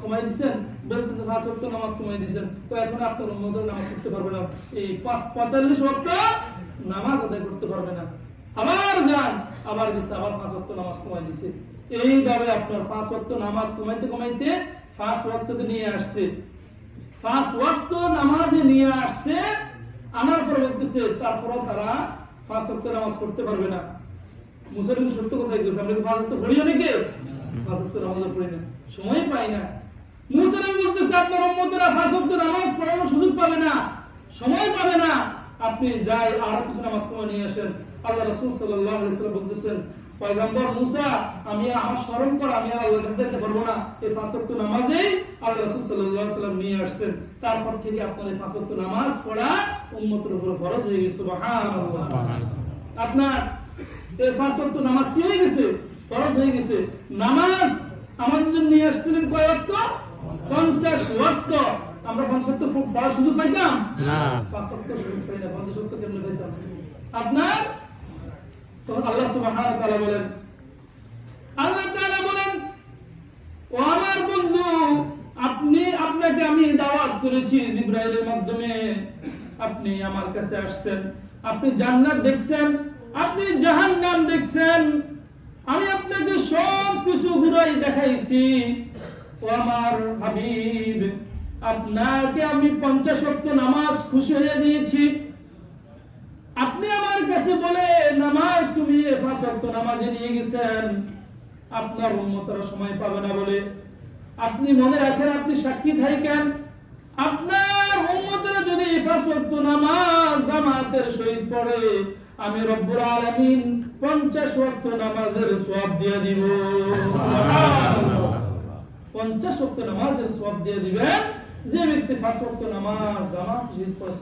কমাই দিবেন, বলতেছে 5 ওয়াক্ত নামাজ কমাই দিবেন, তো এখন আপনার উম্মতের নামাজ পড়তে পারবে না, এই 45 ওয়াক্ত নামাজ আদায় করতে পারবে না। আবার যান, আবার গেছে, আবার 5 ওয়াক্ত নামাজ কমাই দিছে। এইভাবে আপনার 5 ওয়াক্ত নামাজ কমাইতে কমাইতে 5 ওয়াক্ততে নিয়ে আসছে, 5 ওয়াক্ত নামাজে নিয়ে আসছে, আনার পর বলতেছে তারপরও তারা 5 ওয়াক্ত নামাজ পড়তে পারবে না। মুসা কিন্তু সত্য কথা বলছে, আমরা 5 ওয়াক্ত পড়িও নাকি, 5 ওয়াক্ত নামাজ পড়ি না, সময় পাই না। মুসা বলতেছে আপনার উম্মতেরা 5 ওয়াক্ত নামাজ পড়ানোর সুযোগ পাবে না, সময় পাবে না, আপনি যাই আর কিছু নামাজ কমায় নিয়ে আসেন। আল্লাহ রাসূল সাল্লাল্লাহু আলাইহি ওয়াসাল্লাম বলতেছেন, পয়গম্বর মুসা, আমি আমার স্মরণ করা আমি আল্লাহর কাছে যেতে পারবো না, এই 5 ওয়াক্ত নামাজেই আল্লাহ রাসূল সাল্লাল্লাহু আলাইহি ওয়াসাল্লাম নিয়ে আসছেন। তারপর থেকে আপনার এই 5 ওয়াক্ত নামাজ পড়া উম্মতের উপর ফরজ হয়ে গেছে। সুবহানাল্লাহ। আপনার এই 5 ওয়াক্ত নামাজ কি হয়ে গেছে, ফরজ হয়ে গেছে। নামাজ আমাদের জন্য নিয়ে আসছিলেন কয় ওয়াক্ত? 50 ওয়াক্ত। আমরা 50 ওয়াক্ত পড়ার সুযোগ পাইতাম না, 5 ওয়াক্ত সুযোগ পাই না, 50 ওয়াক্ত কেমনে পাইতাম? আপনার তখন আল্লাহ সুবহানাহু ওয়া তাআলা বলেন, আল্লাহ তাআলা বলেন, ও আমার বন্ধু, আপনাকে আমি দাওয়াত করেছি জিবরাইলের মাধ্যমে, আপনি আমার কাছে আসছেন, আপনি জান্নাত দেখছেন, আপনি জাহান্নাম দেখছেন, আমি আপনাকে সব কিছু ঘুরাই দেখাইছি। ও আমার হাবিব, আপনাকে আমি 50 ওয়াক্ত নামাজ খুশি হয়ে দিয়েছি। আপনি আমার কাছে বলে নামাজ তুমি 5 ওয়াক্ত নামাজে নিয়ে গেছেন, আপনার উম্মতরা সময় পাবে না বলে আপনি মনে রাখেন, আপনি সাক্ষী থাকেন, আপনার উম্মতরা যদি 5 ওয়াক্ত নামাজ জামাতের সহিত পড়ে, আমি রব্বুল আলামিন 50 ওয়াক্ত নামাজের সওয়াব দিয়ে দিব। সুবহানাল্লাহ। 50 ওয়াক্ত নামাজের সওয়াব দিয়ে দিবেন যে ব্যক্তি 5 ওয়াক্ত নামাজ জামাতের সহিত পড়ে।